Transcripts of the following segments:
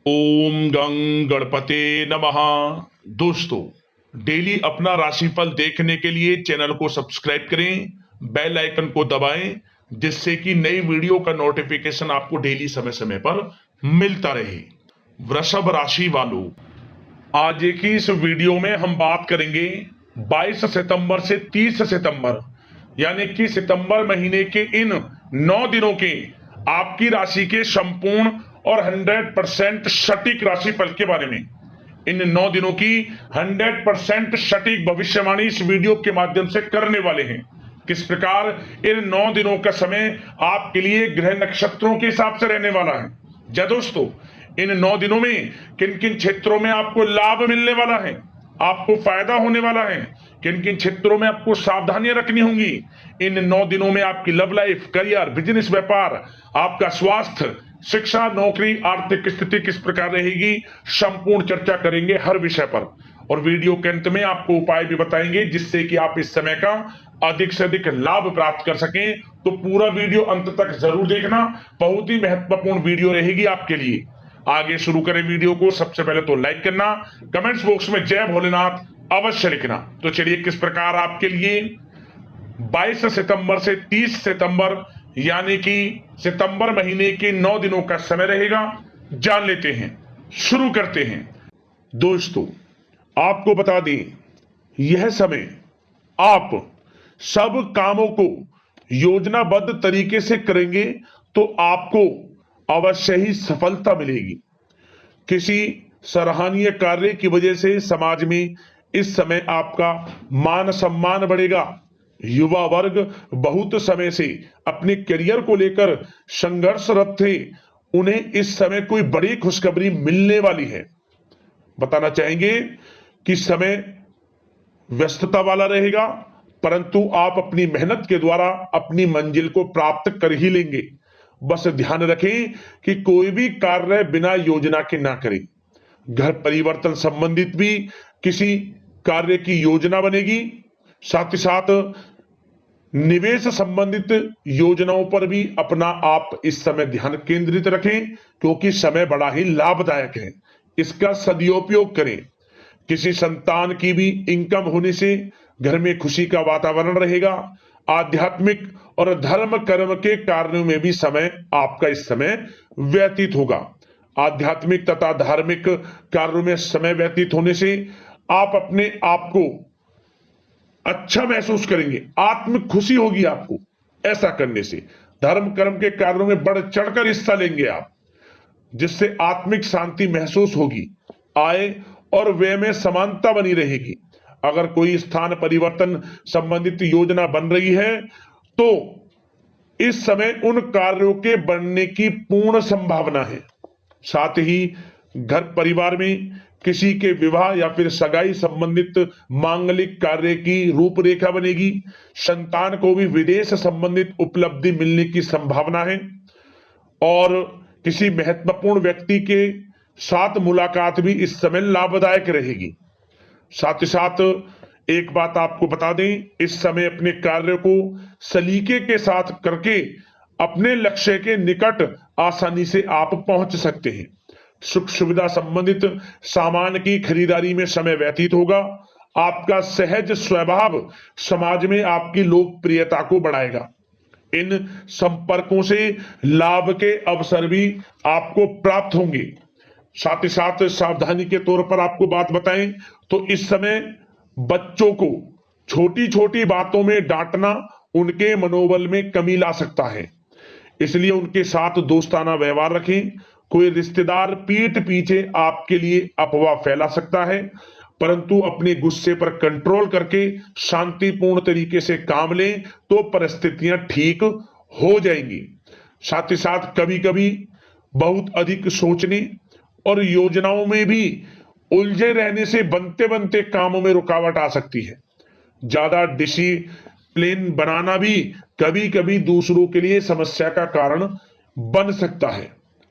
ओम गं गणपते नमः। दोस्तों, डेली अपना राशिफल देखने के लिए चैनल को सब्सक्राइब करें, बेल आइकन को दबाएं, जिससे कि नई वीडियो का नोटिफिकेशन आपको डेली समय समय पर मिलता रहे। वृषभ राशि वालों, आज की इस वीडियो में हम बात करेंगे 22 सितंबर से 30 सितंबर यानी कि सितंबर महीने के इन 9 दिनों के आपकी राशि के संपूर्ण और 100% सटीक राशिफल के बारे में। इन 9 दिनों की 100% सटीक भविष्यवाणी इस वीडियो के माध्यम से करने वाले हैं। किस प्रकार इन 9 दिनों का समय आपके लिए ग्रह नक्षत्रों के हिसाब से रहने वाला है। जय दोस्तों, इन 9 दिनों में किन किन क्षेत्रों में आपको लाभ मिलने वाला है, आपको फायदा होने वाला है, किन किन क्षेत्रों में आपको सावधानियां रखनी होंगी। इन 9 दिनों में आपकी लव लाइफ, करियर, बिजनेस, व्यापार, आपका स्वास्थ्य, शिक्षा, नौकरी, आर्थिक स्थिति किस प्रकार रहेगी, संपूर्ण चर्चा करेंगे हर विषय पर। और वीडियो के अंत में आपको उपाय भी बताएंगे जिससे कि आप इस समय का अधिक से अधिक लाभ प्राप्त कर सकें। तो पूरा वीडियो अंत तक जरूर देखना, बहुत ही महत्वपूर्ण वीडियो रहेगी आपके लिए। आगे शुरू करें वीडियो को। सबसे पहले तो लाइक करना, कमेंट्स बॉक्स में जय भोलेनाथ अवश्य लिखना। तो चलिए, किस प्रकार आपके लिए 22 सितंबर से 30 सितंबर यानी कि सितंबर महीने के 9 दिनों का समय रहेगा, जान लेते हैं। शुरू करते हैं। दोस्तों, आपको बता दें, यह समय आप सब कामों को योजनाबद्ध तरीके से करेंगे तो आपको अवश्य ही सफलता मिलेगी। किसी सराहनीय कार्य की वजह से समाज में इस समय आपका मान सम्मान बढ़ेगा। युवा वर्ग बहुत समय से अपने करियर को लेकर संघर्षरत थे, उन्हें इस समय कोई बड़ी खुशखबरी मिलने वाली है। बताना चाहेंगे कि समय व्यस्तता वाला रहेगा, परंतु आप अपनी मेहनत के द्वारा अपनी मंजिल को प्राप्त कर ही लेंगे। बस ध्यान रखें कि कोई भी कार्य बिना योजना के ना करें। घर परिवर्तन संबंधित भी किसी कार्य की योजना बनेगी। साथ ही साथ निवेश संबंधित योजनाओं पर भी अपना आप इस समय ध्यान केंद्रित रखें, क्योंकि समय बड़ा ही लाभदायक है। इसका सदुपयोग करें। किसी संतान की भी इनकम होने से घर में खुशी का वातावरण रहेगा। आध्यात्मिक और धर्म कर्म के कार्यों में भी समय आपका इस समय व्यतीत होगा। आध्यात्मिक तथा धार्मिक कार्यों में समय व्यतीत होने से आप अपने आप को अच्छा महसूस करेंगे, आत्म खुशी होगी आपको। ऐसा करने से धर्म कर्म के कार्यों में बढ़ चढ़कर हिस्सा लेंगे आप, जिससे आत्मिक शांति महसूस होगी। आय और व्यय में समानता बनी रहेगी। अगर कोई स्थान परिवर्तन संबंधित योजना बन रही है तो इस समय उन कार्यों के बनने की पूर्ण संभावना है। साथ ही घर परिवार में किसी के विवाह या फिर सगाई संबंधित मांगलिक कार्य की रूपरेखा बनेगी। संतान को भी विदेश संबंधित उपलब्धि मिलने की संभावना है और किसी महत्वपूर्ण व्यक्ति के साथ मुलाकात भी इस समय लाभदायक रहेगी। साथ ही साथ एक बात आपको बता दें, इस समय अपने कार्य को सलीके के साथ करके अपने लक्ष्य के निकट आसानी से आप पहुंच सकते हैं। सुख सुविधा संबंधित सामान की खरीदारी में समय व्यतीत होगा। आपका सहज स्वभाव समाज में आपकी लोकप्रियता को बढ़ाएगा। इन संपर्कों से लाभ के अवसर भी आपको प्राप्त होंगे। साथ ही साथ सावधानी के तौर पर आपको बात बताएं तो इस समय बच्चों को छोटी छोटी बातों में डांटना उनके मनोबल में कमी ला सकता है, इसलिए उनके साथ दोस्ताना व्यवहार रखें। कोई रिश्तेदार पीठ पीछे आपके लिए अफवाह फैला सकता है, परंतु अपने गुस्से पर कंट्रोल करके शांतिपूर्ण तरीके से काम लें तो परिस्थितियां ठीक हो जाएंगी। साथ ही साथ कभी कभी बहुत अधिक सोचने और योजनाओं में भी उलझे रहने से बनते बनते कामों में रुकावट आ सकती है। ज्यादा डिसिप्लिन बनाना भी कभी कभी दूसरों के लिए समस्या का कारण बन सकता है।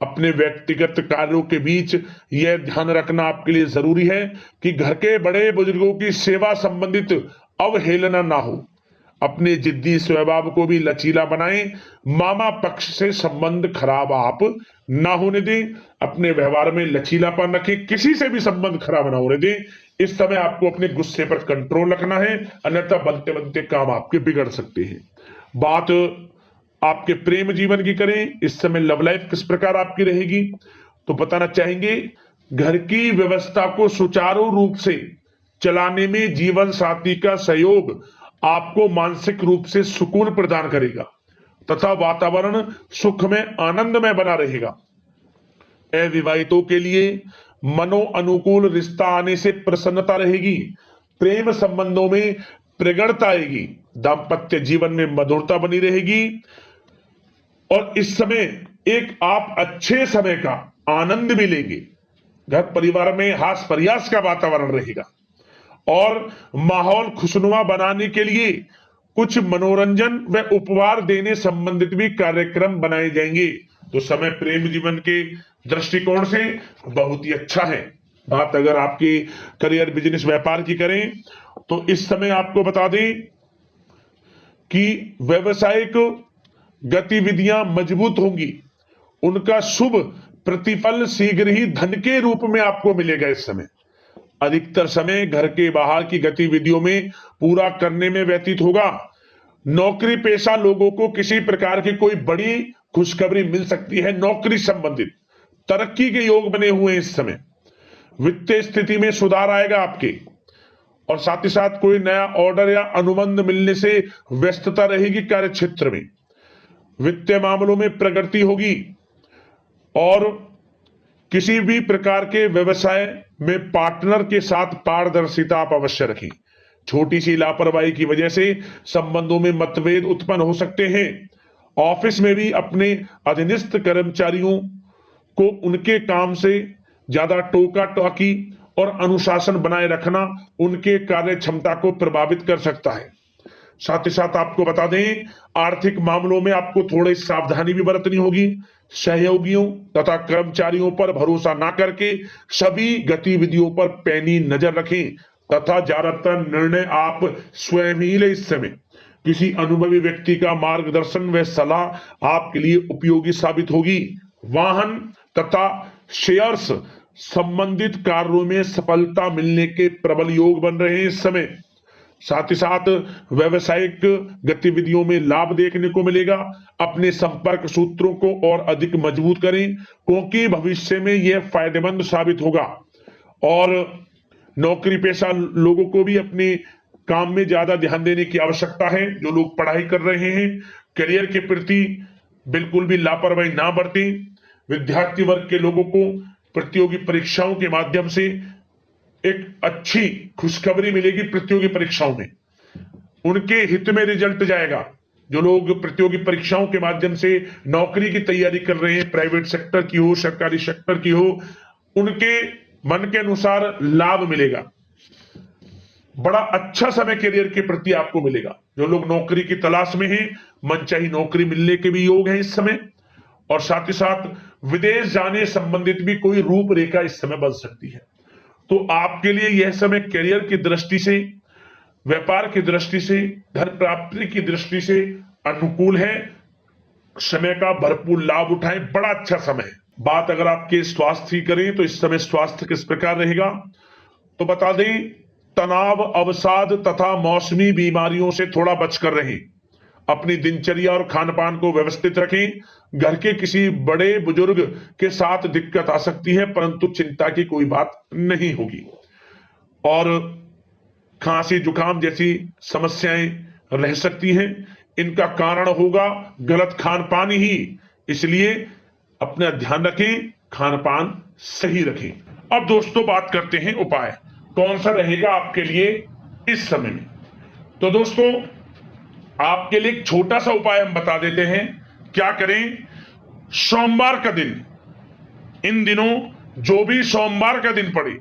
अपने व्यक्तिगत कार्यों के बीच यह ध्यान रखना आपके लिए जरूरी है कि घर के बड़े बुजुर्गों की सेवा संबंधित अवहेलना ना हो। अपने जिद्दी स्वभाव को भी लचीला बनाएं। मामा पक्ष से संबंध खराब आप ना होने दें। अपने व्यवहार में लचीलापन रखें, किसी से भी संबंध खराब ना होने दें। इस समय आपको अपने गुस्से पर कंट्रोल रखना है, अन्यथा बनते बनते काम आपके बिगड़ सकते हैं। बात आपके प्रेम जीवन की करें, इस समय लव लाइफ किस प्रकार आपकी रहेगी तो बताना चाहेंगे। घर की व्यवस्था को सुचारू रूप से चलाने में जीवन साथी का सहयोग आपको मानसिक रूप से सुकून प्रदान करेगा तथा वातावरण सुख में आनंदमय बना रहेगा। अविवाहितों के लिए मनो अनुकूल रिश्ता आने से प्रसन्नता रहेगी। प्रेम संबंधों में प्रगड़ता आएगी। दाम्पत्य जीवन में मधुरता बनी रहेगी और इस समय एक आप अच्छे समय का आनंद भी लेंगे। घर परिवार में हास प्रयास का वातावरण रहेगा और माहौल खुशनुमा बनाने के लिए कुछ मनोरंजन व उपहार देने संबंधित भी कार्यक्रम बनाए जाएंगे। तो समय प्रेम जीवन के दृष्टिकोण से बहुत ही अच्छा है। बात अगर आपकी करियर बिजनेस व्यापार की करें तो इस समय आपको बता दें कि व्यवसायिक गतिविधियां मजबूत होंगी। उनका शुभ प्रतिफल शीघ्र ही धन के रूप में आपको मिलेगा। इस समय अधिकतर समय घर के बाहर की गतिविधियों में पूरा करने में व्यतीत होगा। नौकरी पेशा लोगों को किसी प्रकार की कोई बड़ी खुशखबरी मिल सकती है। नौकरी संबंधित तरक्की के योग बने हुए हैं। इस समय वित्तीय स्थिति में सुधार आएगा आपके और साथ ही साथ कोई नया ऑर्डर या अनुबंध मिलने से व्यस्तता रहेगी। कार्य क्षेत्र में वित्तीय मामलों में प्रगति होगी और किसी भी प्रकार के व्यवसाय में पार्टनर के साथ पारदर्शिता आप अवश्य रखें। छोटी सी लापरवाही की वजह से संबंधों में मतभेद उत्पन्न हो सकते हैं। ऑफिस में भी अपने अधीनस्थ कर्मचारियों को उनके काम से ज्यादा टोका टाकी और अनुशासन बनाए रखना उनके कार्य क्षमता को प्रभावित कर सकता है। साथ ही साथ आपको बता दें, आर्थिक मामलों में आपको थोड़ी सावधानी भी बरतनी होगी। सहयोगियों तथा कर्मचारियों पर भरोसा ना करके सभी गतिविधियों पर पैनी नजर रखें तथा ज्यादातर निर्णय आप स्वयं ही लें। इस समय किसी अनुभवी व्यक्ति का मार्गदर्शन व सलाह आपके लिए उपयोगी साबित होगी। वाहन तथा शेयर्स संबंधित कार्यों में सफलता मिलने के प्रबल योग बन रहे हैं इस समय। साथ ही साथ व्यवसायिक गतिविधियों में लाभ देखने को मिलेगा। अपने संपर्क सूत्रों को और अधिक मजबूत करें क्योंकि भविष्य में यह फायदेमंद साबित होगा। और नौकरी पेशा लोगों को भी अपने काम में ज्यादा ध्यान देने की आवश्यकता है। जो लोग पढ़ाई कर रहे हैं, करियर के प्रति बिल्कुल भी लापरवाही ना बरतें। विद्यार्थी वर्ग के लोगों को प्रतियोगी परीक्षाओं के माध्यम से एक अच्छी खुशखबरी मिलेगी। प्रतियोगी परीक्षाओं में उनके हित में रिजल्ट जाएगा। जो लोग प्रतियोगी परीक्षाओं के माध्यम से नौकरी की तैयारी कर रहे हैं, प्राइवेट सेक्टर की हो, सरकारी सेक्टर की हो, उनके मन के अनुसार लाभ मिलेगा। बड़ा अच्छा समय करियर के प्रति आपको मिलेगा। जो लोग नौकरी की तलाश में हैं, मनचाही नौकरी मिलने के भी योग हैं इस समय। और साथ ही साथ विदेश जाने संबंधित भी कोई रूपरेखा इस समय बन सकती है। तो आपके लिए यह समय करियर की दृष्टि से, व्यापार की दृष्टि से, धन प्राप्ति की दृष्टि से अनुकूल है। समय का भरपूर लाभ उठाएं, बड़ा अच्छा समय है। बात अगर आपके स्वास्थ्य की करें तो इस समय स्वास्थ्य किस प्रकार रहेगा तो बता दें, तनाव, अवसाद तथा मौसमी बीमारियों से थोड़ा बचकर रहें। अपनी दिनचर्या और खान पान को व्यवस्थित रखें। घर के किसी बड़े बुजुर्ग के साथ दिक्कत आ सकती है परंतु चिंता की कोई बात नहीं होगी। और खांसी जुकाम जैसी समस्याएं रह सकती हैं। इनका कारण होगा गलत खान पान ही। इसलिए अपना ध्यान रखें, खान पान सही रखें। अब दोस्तों बात करते हैं उपाय कौन सा रहेगा आपके लिए इस समय में। तो दोस्तों आपके लिए एक छोटा सा उपाय हम बता देते हैं। क्या करें, सोमवार का दिन, इन दिनों जो भी सोमवार का दिन पड़े,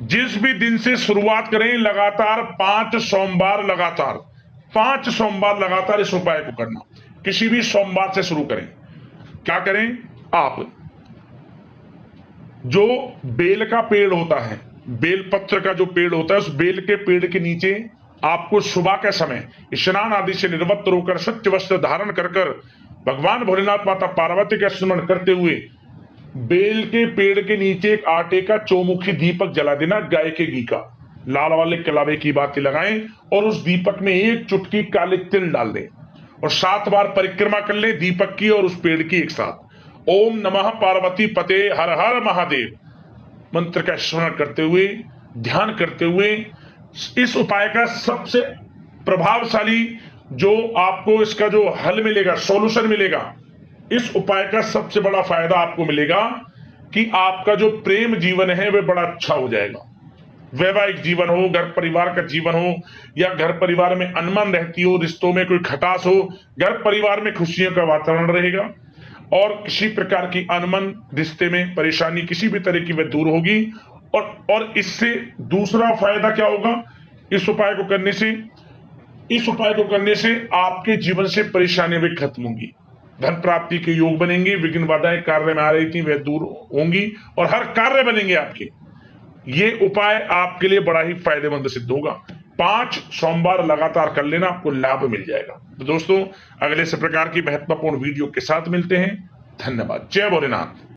जिस भी दिन से शुरुआत करें, लगातार 5 सोमवार लगातार इस उपाय को करना। किसी भी सोमवार से शुरू करें। क्या करें, आप जो बेल का पेड़ होता है, बेल पत्र का जो पेड़ होता है, उस बेल के पेड़ के नीचे आपको सुबह के समय स्नान आदि से निर्वृत्त होकर सत्य वस्त्र धारण कर भगवान भोलेनाथ माता पार्वती का स्मरण करते हुए बेल के पेड़ के नीचे एक आटे का चौमुखी दीपक जला देना, गाय के घी का, लाल वाले कलावे की बाती लगाएं और उस दीपक में एक चुटकी काले तिल डाल दें और 7 बार परिक्रमा कर ले दीपक की और उस पेड़ की एक साथ। ओम नमः पार्वती पते हर हर महादेव मंत्र का स्मरण करते हुए, ध्यान करते हुए इस उपाय का सबसे प्रभावशाली जो आपको इसका जो हल मिलेगा, सॉल्यूशन मिलेगा, इस उपाय का सबसे बड़ा फायदा आपको मिलेगा कि आपका जो प्रेम जीवन है वह बड़ा अच्छा हो जाएगा। वैवाहिक जीवन हो, घर परिवार का जीवन हो, या घर परिवार में अनमन रहती हो, रिश्तों में कोई खटास हो, घर परिवार में खुशियों का वातावरण रहेगा और किसी प्रकार की अनमन रिश्ते में परेशानी किसी भी तरह की वह दूर होगी। और इससे दूसरा फायदा क्या होगा, इस उपाय को करने से आपके जीवन से परेशानियां भी खत्म होंगी, धन प्राप्ति के योग बनेंगे, विघ्न बाधाएं कार्य में आ रही थी वह दूर होंगी और हर कार्य बनेंगे आपके। ये उपाय आपके लिए बड़ा ही फायदेमंद सिद्ध होगा। 5 सोमवार लगातार कर लेना, आपको लाभ मिल जाएगा। तो दोस्तों, अगले इस प्रकार की महत्वपूर्ण वीडियो के साथ मिलते हैं। धन्यवाद। जय भोलेनाथ।